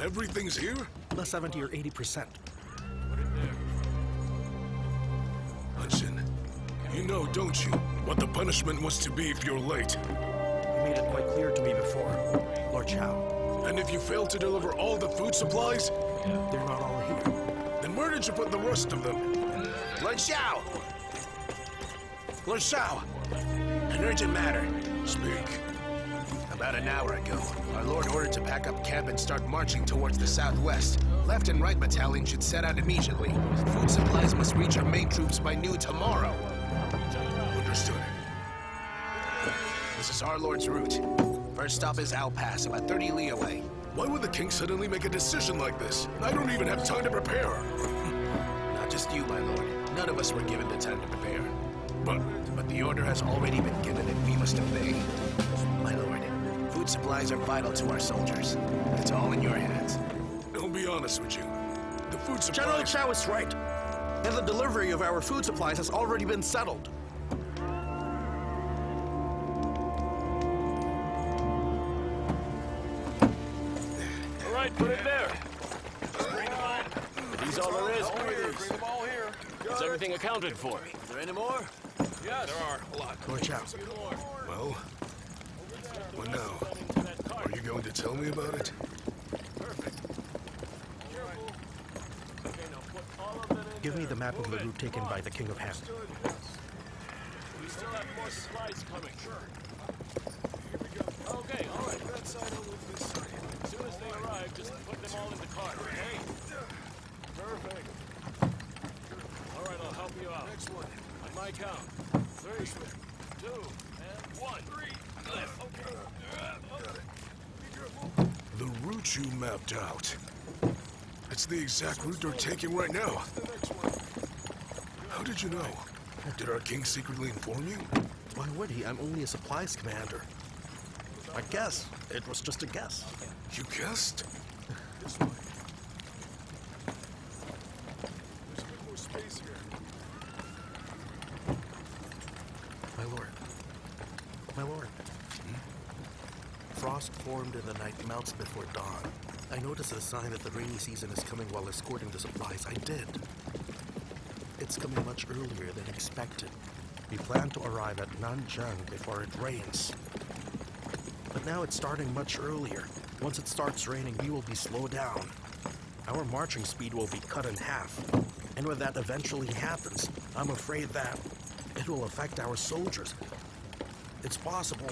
Everything's here? Plus 70 or 80%. Hudson, you know, don't you, what the punishment was to be if you're late? You made it quite clear to me before, Lord Xiao. And if you fail to deliver all the food supplies? They're not all here. Then where did you put the rest of them? Lord Xiao! Lord Xiao! An urgent matter. Speak. About an hour ago, our lord ordered to pack up camp and start marching towards the southwest. Left and right battalion should set out immediately. Food supplies must reach our main troops by noon tomorrow. Understood. This is our lord's route. First stop is Al Pass, about 30 li away. Why would the king suddenly make a decision like this? I don't even have time to prepare. Not just you, my lord. None of us were given the time to prepare. But the order has already been given and we must obey. My lord, food supplies are vital to our soldiers. It's all in your hands. I'll be honest with you. The food supplies... General Xiao is right. And the delivery of our food supplies has already been settled. All right, put it there. These all there is. Bring them all here. Is everything accounted for? Is there any more? Yes. There are a lot. Lord Xiao. Well, what now? Are you going to tell me about it? Give me the map of the route taken by the King of Han. We still have more supplies coming. Sure. Okay, all right. That side, I'll move this side. As soon as they arrive, just put them all in the cart, okay? Perfect. All right, I'll help you out. Next one. On my count. 3, 2, and 1. 3. Left. Okay. The route you mapped out. It's the exact route they're taking right now. How did you know? Did our king secretly inform you? Why would he? I'm only a supplies commander. I guess. It was just a guess. You guessed? This way. There's a bit more space here. My lord. My lord. Frost formed in the night melts before dawn. I noticed a sign that the rainy season is coming while escorting the supplies. I did. It's coming much earlier than expected. We plan to arrive at Nanjing before it rains. But now it's starting much earlier. Once it starts raining, we will be slowed down. Our marching speed will be cut in half. And when that eventually happens, I'm afraid that it will affect our soldiers. It's possible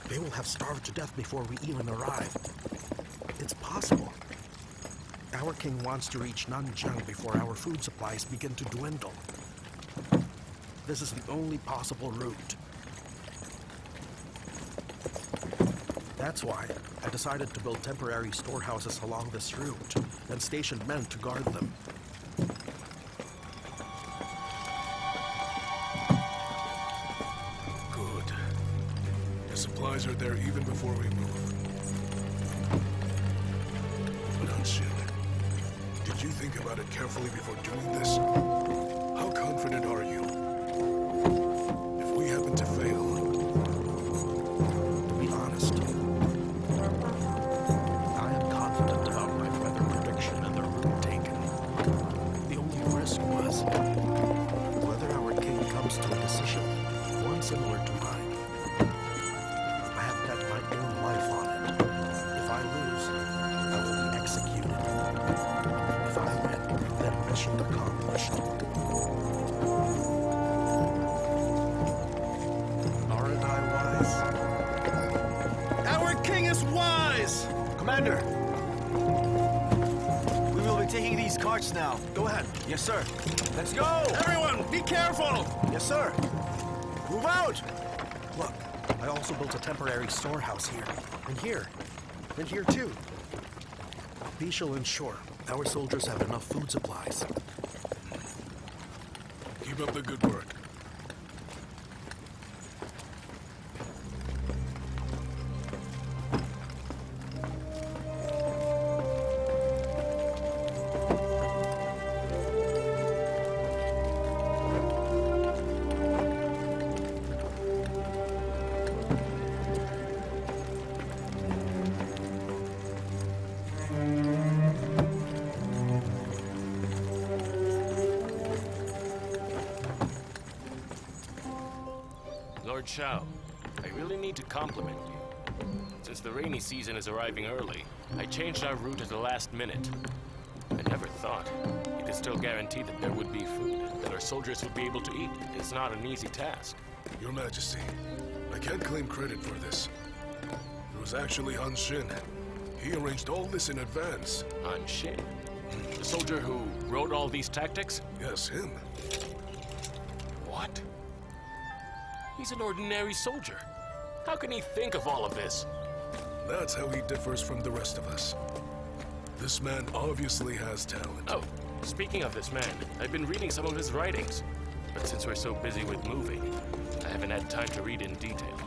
they will have starved to death before we even arrive. It's possible. Our king wants to reach Nanjing before our food supplies begin to dwindle. This is the only possible route. That's why I decided to build temporary storehouses along this route and station men to guard them. Good. The supplies are there even before we move. But Hudson, did you think about it carefully before doing this? How confident are you? If we happen to fail... To be honest, I am confident about my weather prediction and the route taken. The only risk was whether our king comes to a decision, one similar to mine. I have bet my own life on it. If I lose, I will be executed. If I win, then mission accomplished. Aren't I wise? Our king is wise! Commander! We will be taking these carts now. Go ahead. Yes, sir. Let's go! Everyone, be careful! Yes, sir. Move out! Look, I also built a temporary storehouse here. And here. And here too. These shall ensure our soldiers have enough food supplies. Keep up the good work. Lord Shao, I really need to compliment you. Since the rainy season is arriving early, I changed our route at the last minute. I never thought you could still guarantee that there would be food, that our soldiers would be able to eat. It's not an easy task. Your Majesty, I can't claim credit for this. It was actually Han Xin. He arranged all this in advance. Han Xin? The soldier who wrote all these tactics? Yes, him. What? He's an ordinary soldier. How can he think of all of this? That's how he differs from the rest of us. This man obviously has talent. Oh, speaking of this man, I've been reading some of his writings. But since we're so busy with moving, I haven't had time to read in detail.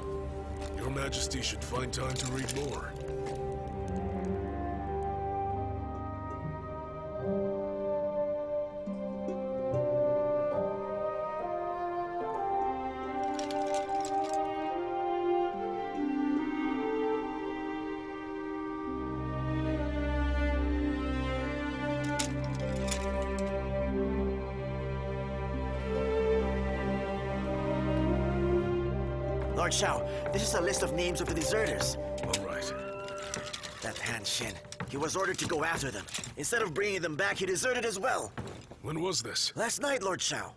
Your Majesty should find time to read more. Lord Shao, this is a list of names of the deserters. All right. That Han Xin, he was ordered to go after them. Instead of bringing them back, he deserted as well. When was this? Last night, Lord Shao.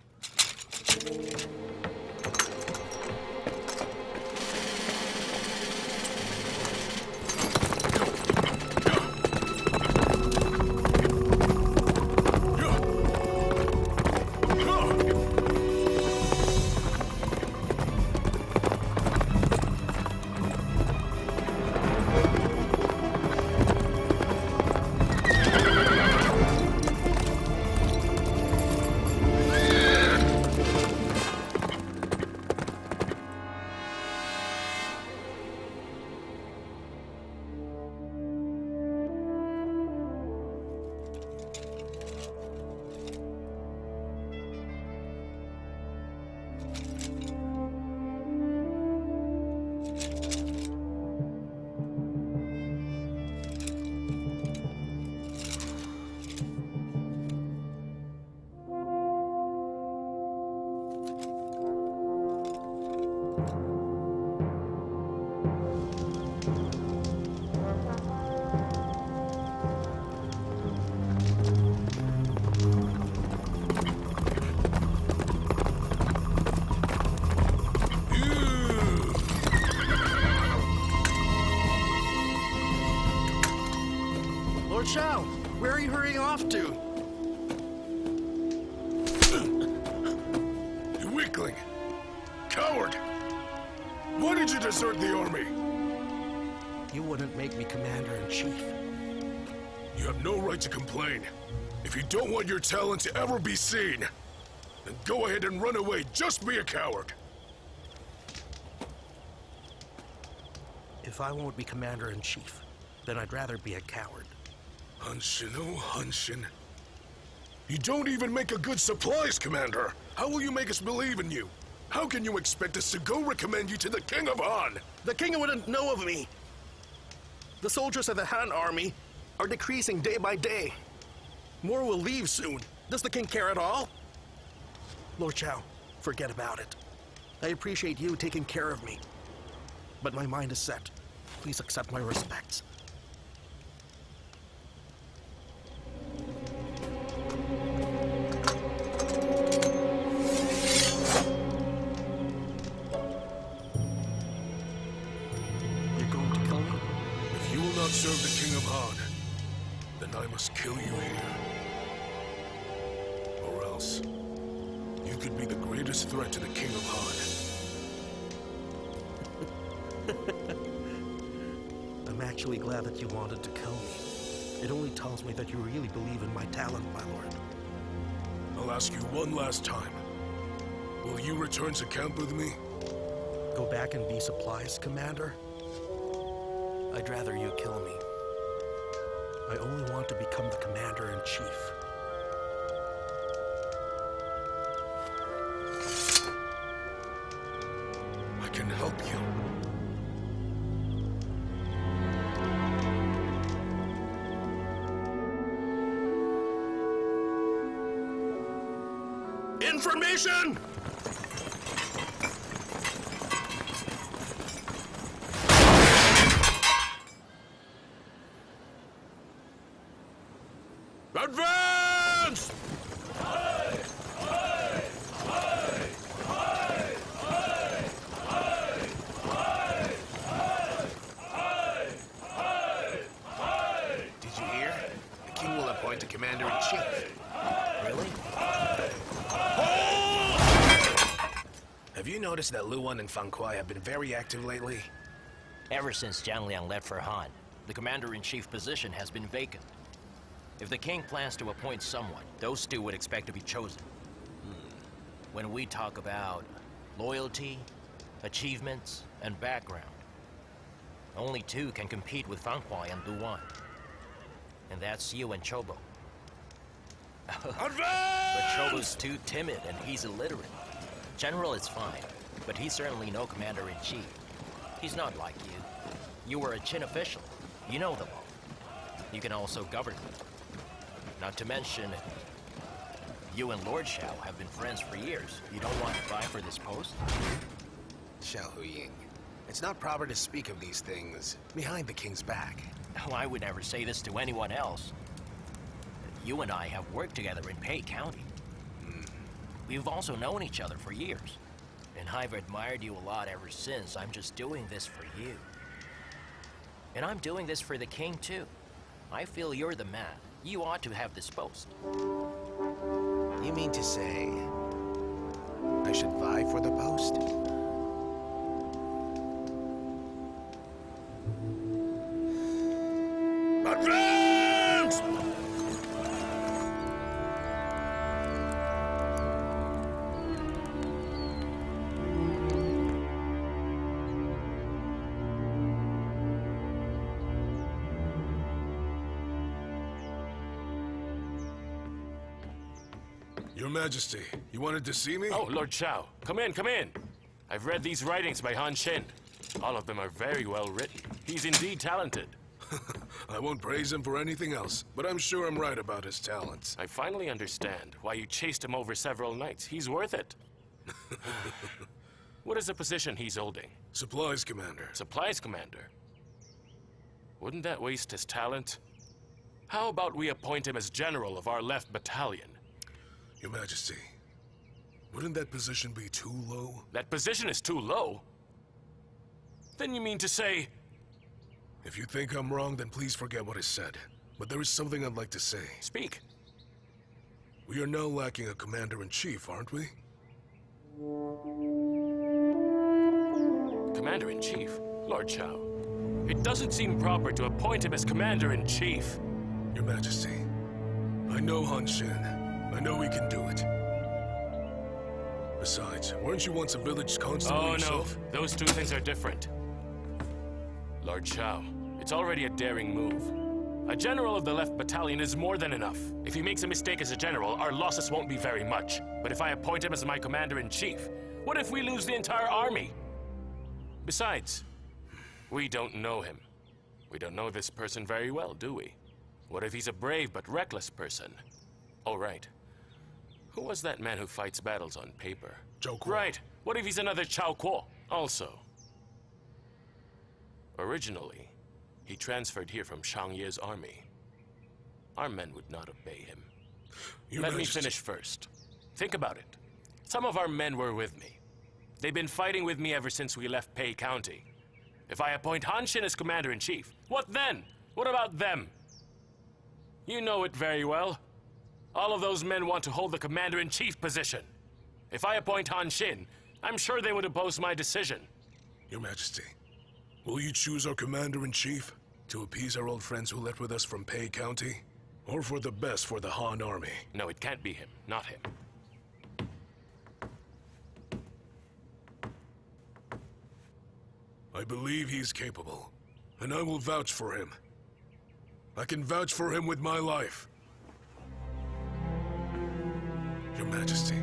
Lord Shao, where are you hurrying off to? You weakling! Coward! Why did you desert the army? You wouldn't make me commander-in-chief. You have no right to complain. If you don't want your talent to ever be seen, then go ahead and run away. Just be a coward. If I won't be commander-in-chief, then I'd rather be a coward. Han Xin, oh Han Xin. You don't even make a good supplies, Commander. How will you make us believe in you? How can you expect us to go recommend you to the King of Han? The king wouldn't know of me. The soldiers of the Han army are decreasing day by day. More will leave soon. Does the king care at all? Lord Shao, forget about it. I appreciate you taking care of me. But my mind is set. Please accept my respects. You're going to kill me? If you will not serve the King of Han, then I must kill you here. Or else, you could be the greatest threat to the King of Han. I'm actually glad that you wanted to kill me. It only tells me that you really believe in my talent, my lord. I'll ask you one last time. Will you return to camp with me? Go back and be supplies, Commander? I'd rather you kill me. I only want to become the Commander-in-Chief. I can help you. Information! Advance! Did you hear? The king will appoint a commander-in-chief. Really? Have you noticed that Liu Bang and Fang Kuai have been very active lately? Ever since Jiang Liang left for Han, the commander-in-chief position has been vacant. If the king plans to appoint someone, those two would expect to be chosen. When we talk about loyalty, achievements, and background, only two can compete with Fang Kuai and Liu Bang. And that's you and Chobo. But Chobo's too timid and he's illiterate. General is fine, but he's certainly no commander-in-chief. He's not like you. You were a Qin official. You know the law. You can also govern. Not to mention, you and Lord Xiao have been friends for years. You don't want to vie for this post? Xiao Huying. It's not proper to speak of these things behind the king's back. Oh, I would never say this to anyone else. You and I have worked together in Pei County. We've also known each other for years. And I've admired you a lot ever since. I'm just doing this for you. And I'm doing this for the king, too. I feel you're the man. You ought to have this post. You mean to say I should vie for the post? Advance! Your Majesty, you wanted to see me? Oh, Lord Xiao, come in, come in. I've read these writings by Han Xin. All of them are very well written. He's indeed talented. I won't praise him for anything else, but I'm sure I'm right about his talents. I finally understand why you chased him over several nights. He's worth it. What is the position he's holding? Supplies Commander. Supplies commander. Wouldn't that waste his talent? How about we appoint him as general of our left battalion? Your Majesty, wouldn't that position be too low? That position is too low? Then you mean to say... If you think I'm wrong, then please forget what is said. But there is something I'd like to say. Speak. We are now lacking a commander-in-chief, aren't we? Commander-in-chief? Lord Xiao, it doesn't seem proper to appoint him as commander-in-chief. Your Majesty, I know Han Xin. I know he can do it. Besides, weren't you once a village constable yourself? No, those two things are different. Lord Xiao, it's already a daring move. A general of the left battalion is more than enough. If he makes a mistake as a general, our losses won't be very much. But if I appoint him as my commander-in-chief, what if we lose the entire army? Besides, we don't know him. We don't know this person very well, do we? What if he's a brave but reckless person? Oh, right. Who was that man who fights battles on paper? Zhao Kuo. Right. What if he's another Chao Kuo? Also. Originally, he transferred here from Shang Ye's army. Our men would not obey him. Let me finish first. Think about it. Some of our men were with me. They've been fighting with me ever since we left Pei County. If I appoint Han Xin as commander-in-chief, what then? What about them? You know it very well. All of those men want to hold the commander-in-chief position. If I appoint Han Xin, I'm sure they would oppose my decision. Your Majesty, will you choose our commander-in-chief to appease our old friends who left with us from Pei County? Or for the best for the Han army? No, it can't be him. Not him. I believe he's capable, and I will vouch for him. I can vouch for him with my life. Your Majesty,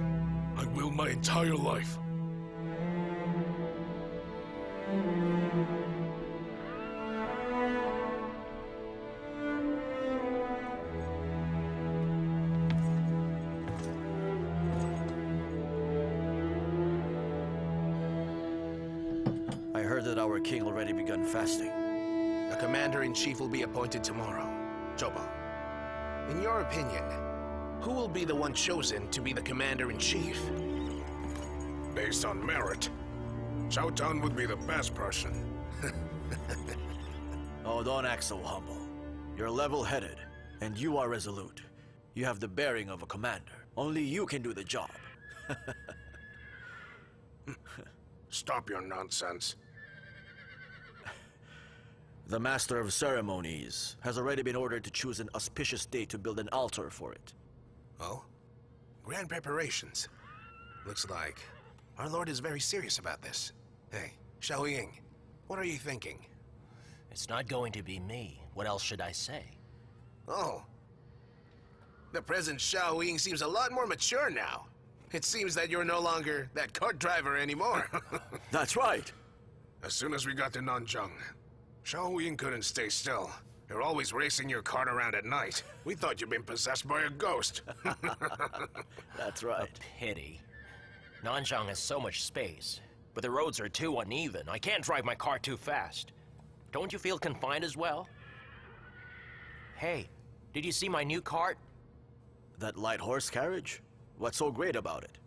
I will my entire life. I heard that our king already begun fasting. A commander-in-chief will be appointed tomorrow. Chobo. In your opinion, who will be the one chosen to be the commander-in-chief? Based on merit, Chu-Han would be the best person. Oh, don't act so humble. You're level-headed, and you are resolute. You have the bearing of a commander. Only you can do the job. Stop your nonsense. The Master of Ceremonies has already been ordered to choose an auspicious date to build an altar for it. Oh? Grand preparations. Looks like our Lord is very serious about this. Hey, Xiao Ying, what are you thinking? It's not going to be me. What else should I say? Oh. The present Xiao Ying seems a lot more mature now. It seems that you're no longer that cart driver anymore. That's right. As soon as we got to Nanzhang, Xiao Ying couldn't stay still. You're always racing your cart around at night. We thought you'd been possessed by a ghost. That's right. Pity. Nanzhang has so much space, but the roads are too uneven. I can't drive my car too fast. Don't you feel confined as well? Hey, did you see my new cart? That light horse carriage? What's so great about it?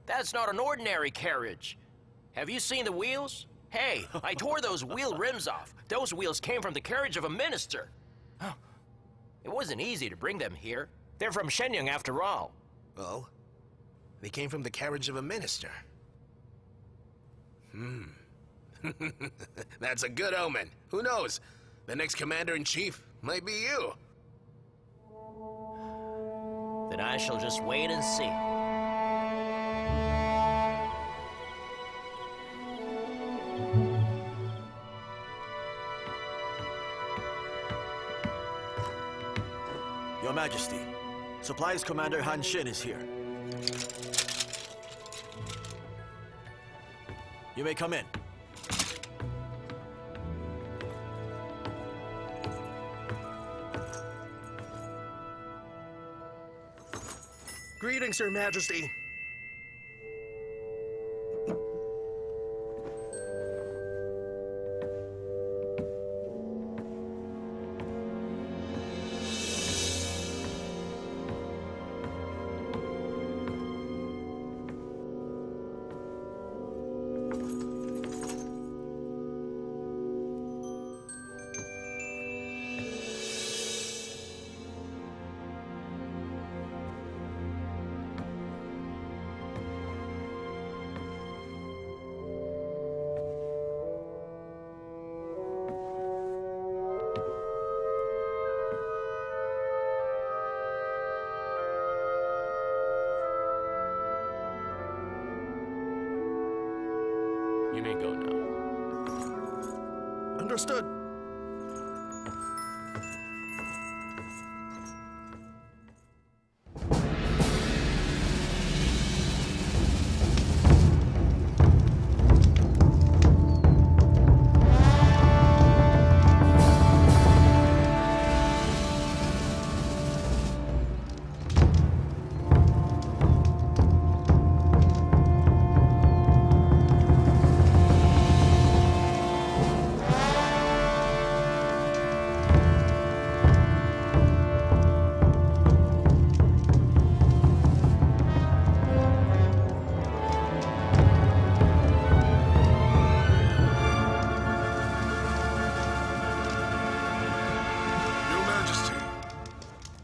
That's not an ordinary carriage. Have you seen the wheels? Hey, I tore those wheel rims off. Those wheels came from the carriage of a minister. It wasn't easy to bring them here. They're from Shenyang after all. Oh? They came from the carriage of a minister. That's a good omen. Who knows? The next commander-in-chief might be you. Then I shall just wait and see. Your Majesty, Supplies Commander Han Xin is here. You may come in. Greetings, Your Majesty. You may go now. Understood.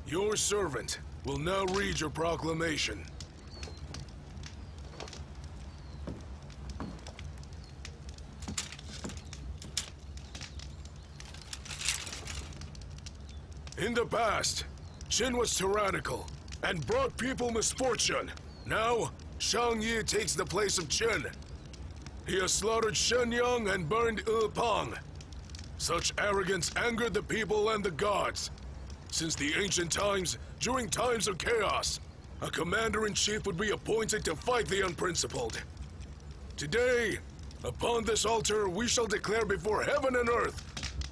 Your servant will now read your proclamation. In the past, Qin was tyrannical and brought people misfortune. Now, Xiang Yu takes the place of Qin. He has slaughtered Shenyang and burned Pang. Such arrogance angered the people and the gods. Since the ancient times, during times of chaos, a commander-in-chief would be appointed to fight the unprincipled. Today, upon this altar, we shall declare before heaven and earth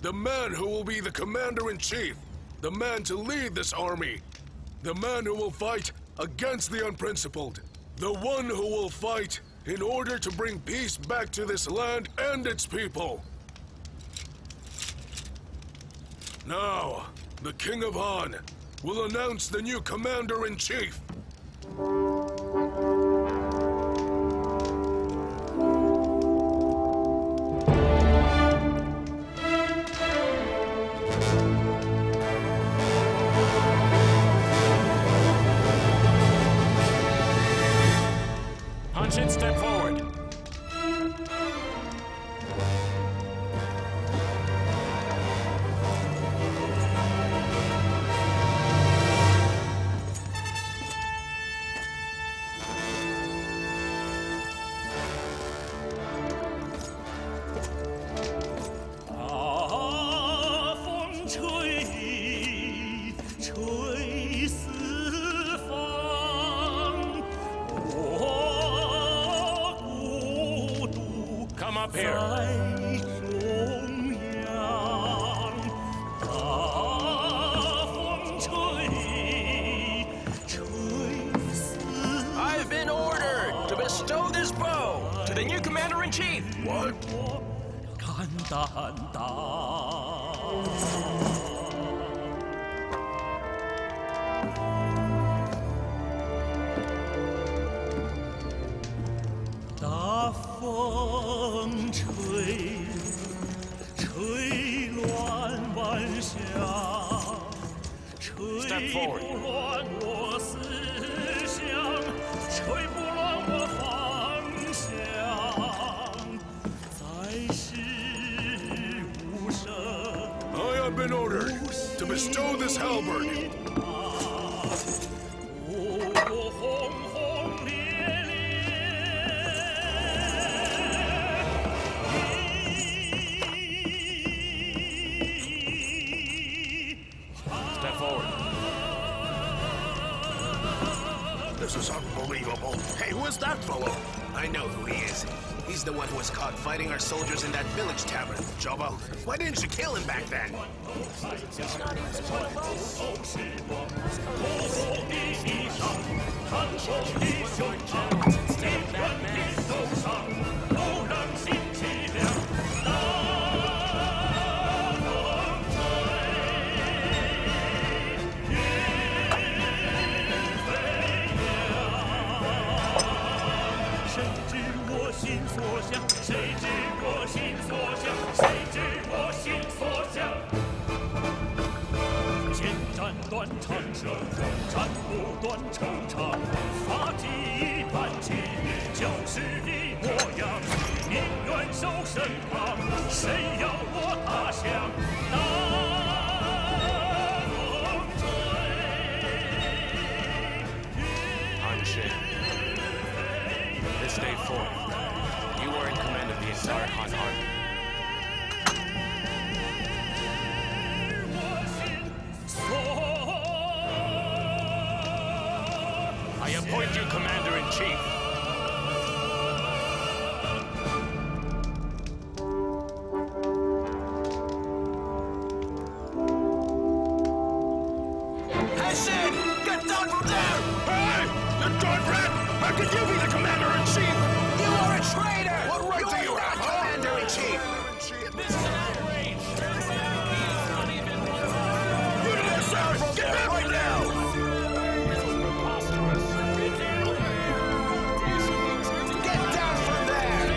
the man who will be the commander-in-chief, the man to lead this army, the man who will fight against the unprincipled, the one who will fight in order to bring peace back to this land and its people. Now, the King of Han, will announce the new commander-in-chief. Han Xin, step forward. Come up here. I've been ordered to bestow this bow to the new commander-in-chief. What? 肝胆大。大风吹，吹乱晚霞，吹不乱我思想，吹不乱我方向。在世无声。I have been ordered to bestow this halberd. 轰轰烈烈。 Step forward. This is unbelievable. Hey, who is that fellow? I know who he is. He's the one who was caught fighting our soldiers in that village tavern. Jobo, why didn't you kill him back then? Han Xin. This day forth, you are in command of the entire Han army. I appoint you commander-in-chief. Hassan! Get down from there! Hey! You dog rat! How could you be the commander-in-chief? You are a traitor! What right do you have, commander-in-chief? This is an outrage! You don't deserve to get back right now! Get down from there!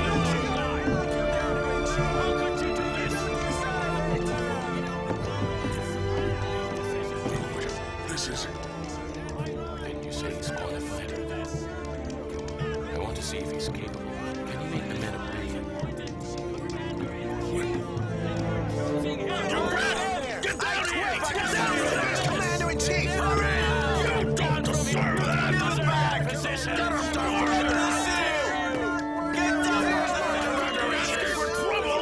This is... And you say he's qualified. I want to see if he's capable. Can you make the men obey him? You rat! Get down here! Get down here! Commander-in-chief! You don't deserve that! Get him back! Get him down! Get down here! Commander-in-chief in trouble!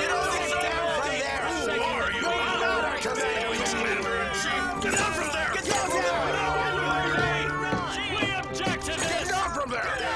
You don't get down from there! Who are you? You're not our commander-in-chief! Get down from there! Get down! We object to this! Get down from there!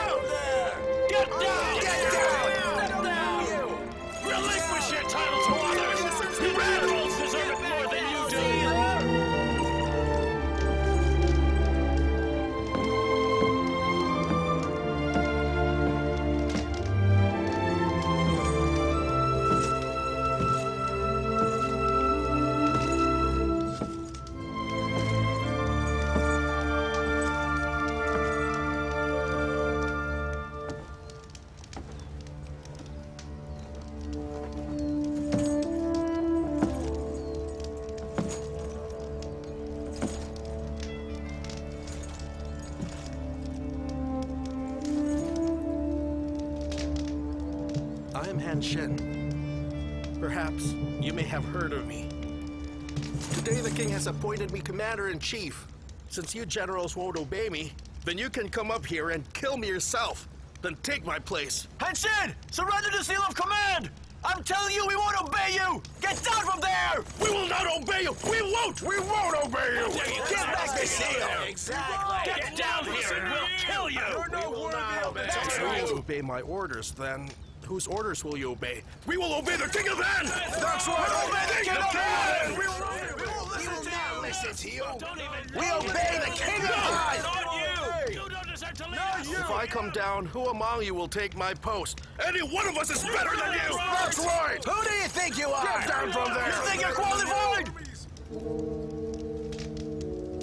Yuan Shen. Perhaps you may have heard of me. Today the king has appointed me commander-in-chief. Since you generals won't obey me, then you can come up here and kill me yourself. Then take my place. Han Shen! Surrender the seal of command! I'm telling you, we won't obey you! Get down from there! We will not obey you! We won't! We won't obey you! Get back the seal! Exactly. Get down here and we'll kill you! You will obey my orders, then. Whose orders will you obey? We will obey the King of Han! That's right! Obey the King of Han! We will not listen to you. We obey the King of Han! If I come down, who among you will take my post? Any one of us is better than you! That's right! Who do you think you are? Get down from there! You think you're qualified?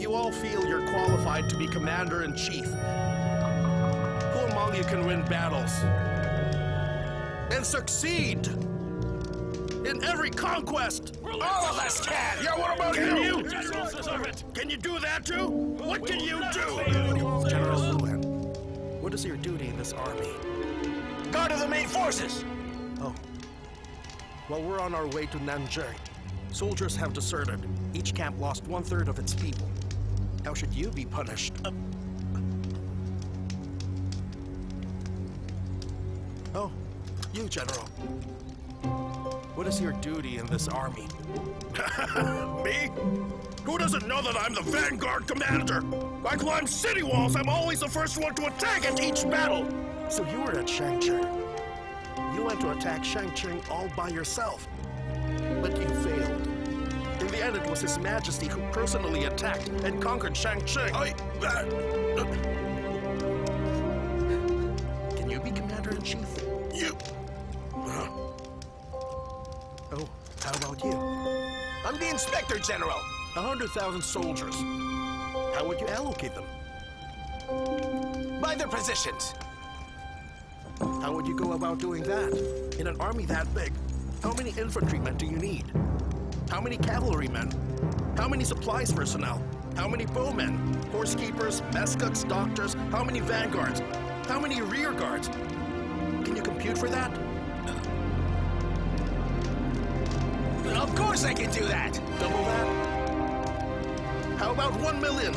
You all feel you're qualified to be commander-in-chief. Who among you can win battles and succeed in every conquest? All of us can. Yeah, what about you? Can you do that too? What can you do? General Liu Bang, what is your duty in this army? Guard of the main forces! Oh. Well, we're on our way to Nanjing. Soldiers have deserted. Each camp lost 1/3 of its people. How should you be punished? Oh, you, General. What is your duty in this army? Me? Who doesn't know that I'm the vanguard commander? I climb city walls. I'm always the first one to attack at each battle. So you were at Shangcheng. You went to attack Shangcheng all by yourself. But you failed. In the end, it was His Majesty who personally attacked and conquered Shangcheng. Can you be commander-in-chief? You... Oh, how about you? I'm the Inspector General. 100,000 soldiers. How would you allocate them? By their positions. How would you go about doing that? In an army that big, how many infantrymen do you need? How many cavalrymen? How many supplies personnel? How many bowmen? Horse keepers, mess cooks, doctors? How many vanguards? How many rear guards? Can you compute for that? Of course I can do that. Double that? How about 1 million?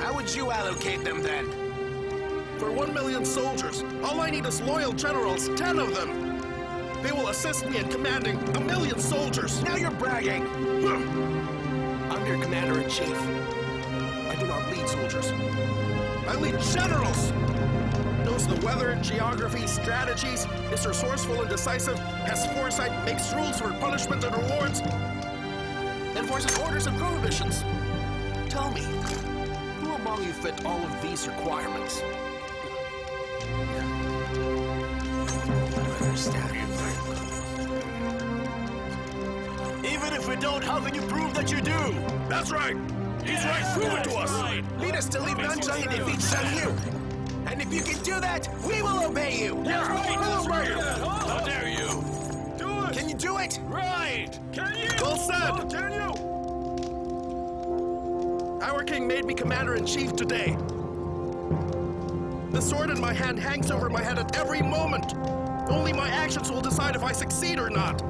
How would you allocate them then? For 1 million soldiers, all I need is loyal generals, 10 of them. They will assist me in commanding 1 million soldiers. Now you're bragging. I'm your commander-in-chief. I do not lead soldiers. I lead generals. Knows the weather, geography, strategies, is resourceful and decisive, has foresight, makes rules for punishment and rewards, enforces orders and prohibitions. Tell me, who among you fit all of these requirements? Even if we don't, how can you prove that you do? That's right! He's right, prove it to us! Lead us to leave Nanjing and defeat Xiang Yu. And if you can do that, we will obey you. Yeah, we'll obey you! How dare you? Do it! Can you do it? Right! Can you? Well said! Can you? Our king made me commander-in-chief today. The sword in my hand hangs over my head at every moment. Only my actions will decide if I succeed or not.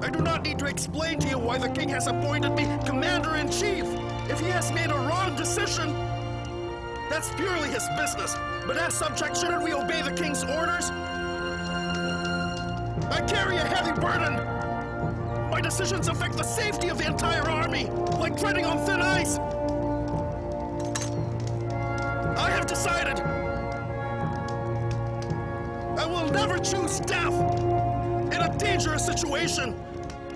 I do not need to explain to you why the king has appointed me commander-in-chief. If he has made a wrong decision, that's purely his business. But as subjects, shouldn't we obey the king's orders? I carry a heavy burden. My decisions affect the safety of the entire army, like treading on thin ice. I have decided I will never choose death in a dangerous situation.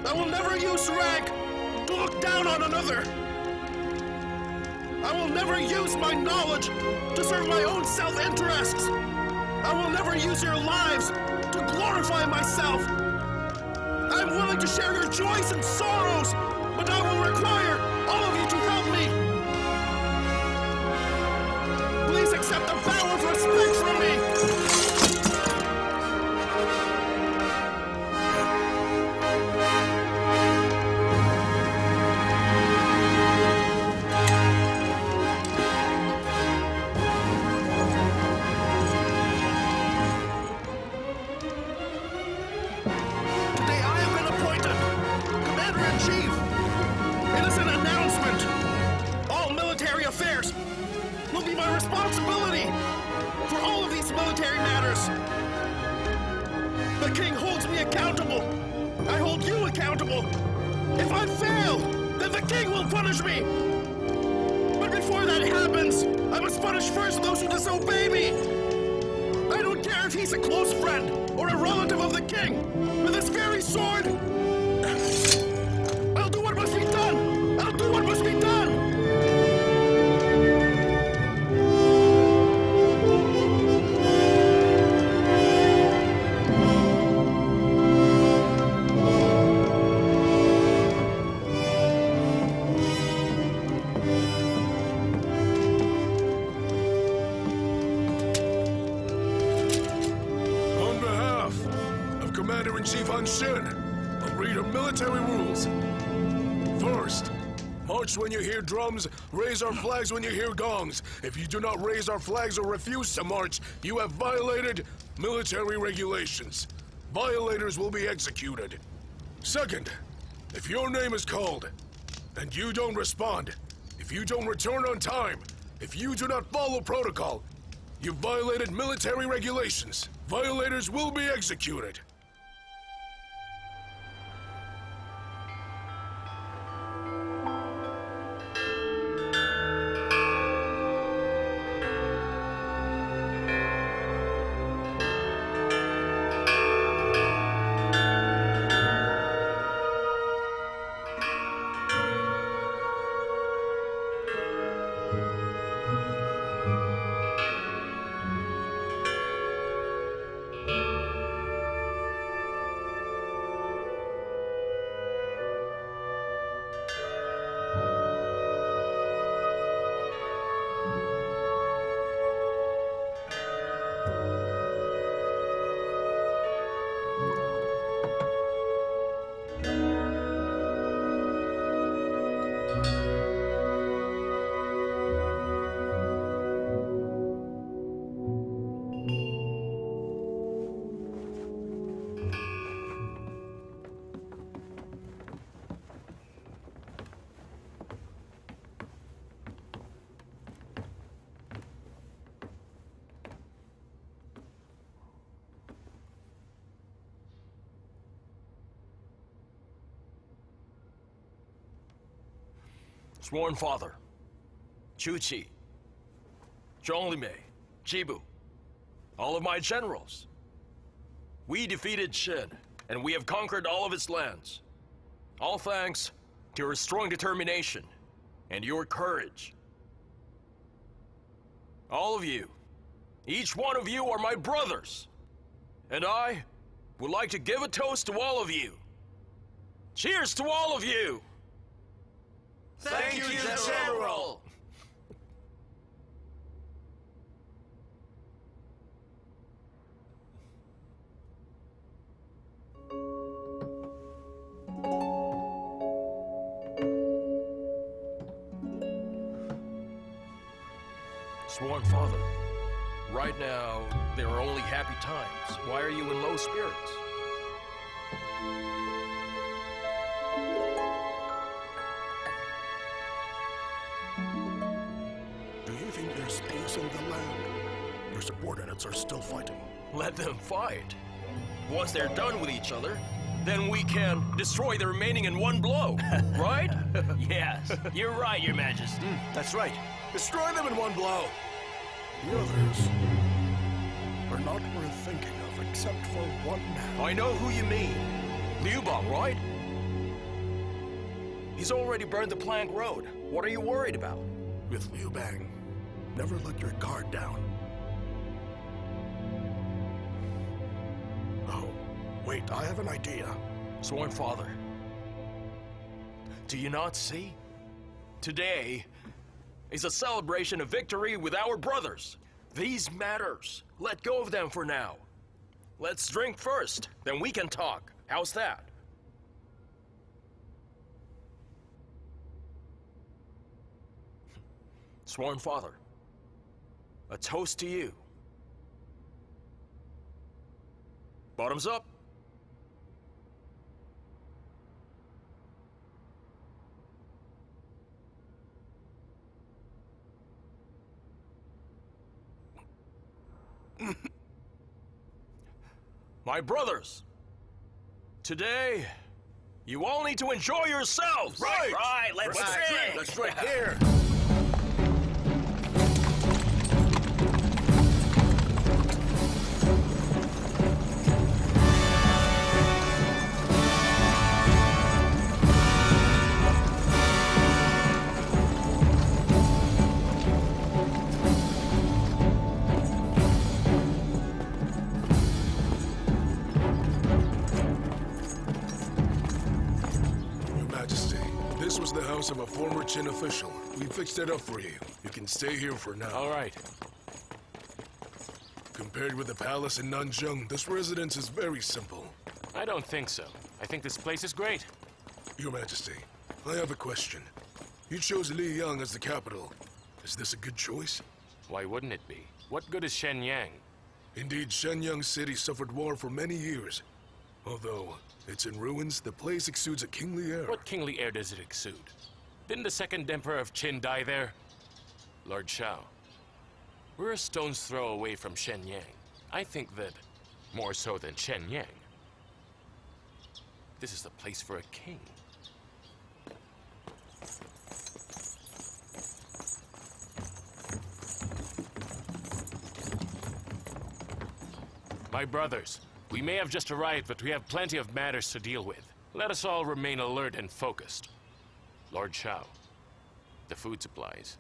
I will never use rank to look down on another. I will never use my knowledge to serve my own self-interests. I will never use your lives to glorify myself. I'm willing to share your joys and sorrows, but I will require all of you to help me. Please accept a vow of respect from me. The king holds me accountable. I hold you accountable. If I fail, then the king will punish me. But before that happens, I must punish first those who disobey me. I don't care if he's a close friend or a relative of the king. With this very sword, I'll do what must be done. I'll do what must be done. Commander-in-Chief Han Shen, I'll read her military rules. First, march when you hear drums, raise our flags when you hear gongs. If you do not raise our flags or refuse to march, you have violated military regulations. Violators will be executed. Second, if your name is called, and you don't respond, if you don't return on time, if you do not follow protocol, you violated military regulations. Violators will be executed. Sworn father, Chu-Chi, Zhonglime, Jibu, all of my generals. We defeated Shen, and we have conquered all of its lands. All thanks to your strong determination and your courage. All of you, each one of you are my brothers, and I would like to give a toast to all of you. Cheers to all of you! Thank you, General! Sworn father, right now, there are only happy times. Why are you in low spirits? Do you think there's peace in the land? Your subordinates are still fighting. Let them fight. Once they're done with each other, then we can destroy the remaining in one blow, right? Yes, you're right, Your Majesty. That's right. Destroy them in one blow. The others are not worth thinking of except for one man. I know who you mean. Liu Bang, right? He's already burned the plank road. What are you worried about? With Liu Bang, never let your guard down. Oh, wait, I have an idea. Sworn father, do you not see? Today is a celebration of victory with our brothers. These matters, let go of them for now. Let's drink first, then we can talk. How's that? Sworn father, a toast to you. Bottoms up. My brothers, today, you all need to enjoy yourselves! Right! Right, let's drink! Let's drink here! This was the house of a former Qin official. We fixed it up for you. You can stay here for now. All right. Compared with the palace in Nanjing, this residence is very simple. I don't think so. I think this place is great. Your Majesty, I have a question. You chose Liang as the capital. Is this a good choice? Why wouldn't it be? What good is Shenyang? Indeed, Shenyang City suffered war for many years. Although it's in ruins, the place exudes a kingly air. What kingly air does it exude? Didn't the second emperor of Qin die there? Lord Shao, we're a stone's throw away from Shenyang. I think that, more so than Shenyang, this is the place for a king. My brothers, we may have just arrived, but we have plenty of matters to deal with. Let us all remain alert and focused. Lord Shao, the food supplies.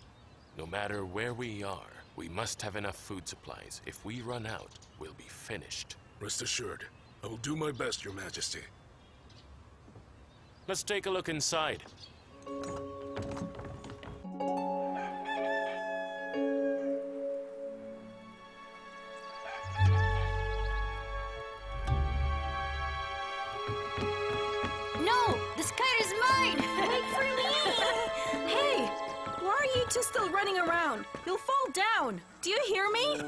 No matter where we are, we must have enough food supplies. If we run out, we'll be finished. Rest assured, I will do my best, Your Majesty. Let's take a look inside. Still running around. You'll fall down. Do you hear me?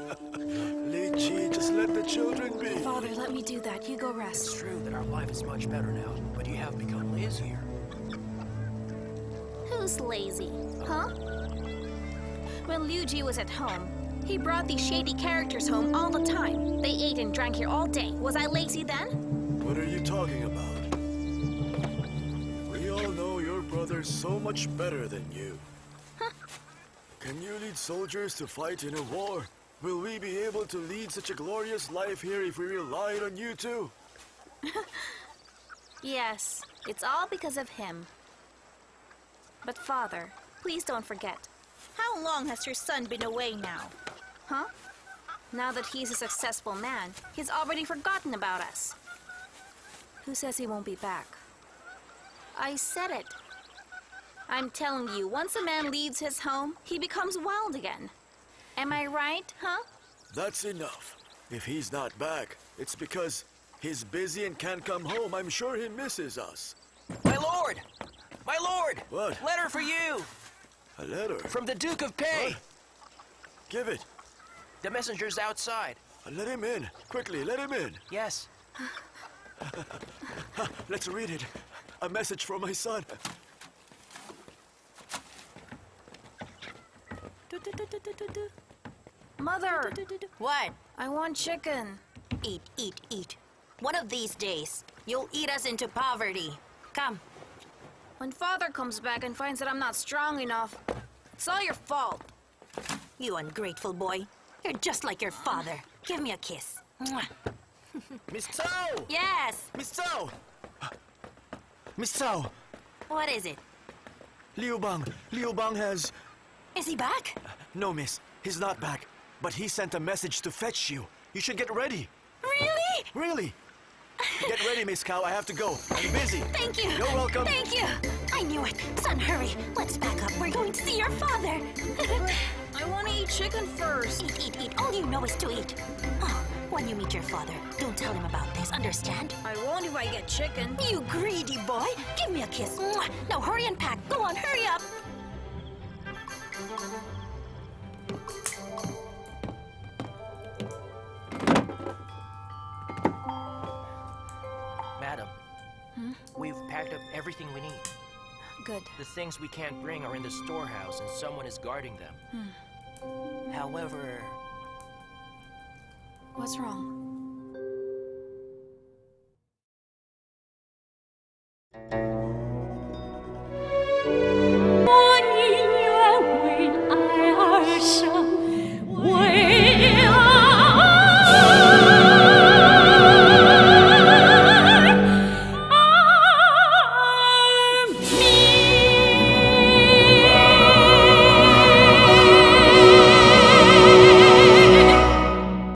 Li Ji, just let the children be. Father, let me do that. You go rest. It's true that our life is much better now, but you have become lazier. Who's lazy, huh? When Liu Ji was at home, he brought these shady characters home all the time. They ate and drank here all day. Was I lazy then? What are you talking about? We all know your brother's so much better than you. Can you lead soldiers to fight in a war? Will we be able to lead such a glorious life here if we relied on you too? Yes, it's all because of him. But Father, please don't forget. How long has your son been away now? Huh? Now that he's a successful man, he's already forgotten about us. Who says he won't be back? I said it. I'm telling you, once a man leaves his home, he becomes wild again. Am I right, huh? That's enough. If he's not back, it's because he's busy and can't come home. I'm sure he misses us. My lord! My lord! What? Letter for you! A letter? From the Duke of Pei! What? Give it. The messenger's outside. Let him in. Quickly, let him in. Yes. Let's read it. A message from my son. Mother! What? I want chicken. Eat, eat, eat. One of these days, you'll eat us into poverty. Come. When Father comes back and finds that I'm not strong enough, it's all your fault. You ungrateful boy. You're just like your father. Give me a kiss. Mwah. Miss Cao! Yes! Miss Cao! Miss Cao! What is it? Liu Bang has... Is he back? No, miss. He's not back. But he sent a message to fetch you. You should get ready. Really? Really? Get ready, Miss Cao. I have to go. I'm busy. Thank you. You're welcome. Thank you. I knew it. Son, hurry. Let's back up. We're going to see your father. I want to eat chicken first. Eat, eat, eat. All you know is to eat. Oh, when you meet your father, don't tell him about this. Understand? I won't if I get chicken. You greedy boy. Give me a kiss. Mwah. Now hurry and pack. Go on, hurry up. Madam, we've packed up everything we need. Good. The things we can't bring are in the storehouse and someone is guarding them. However... What's wrong?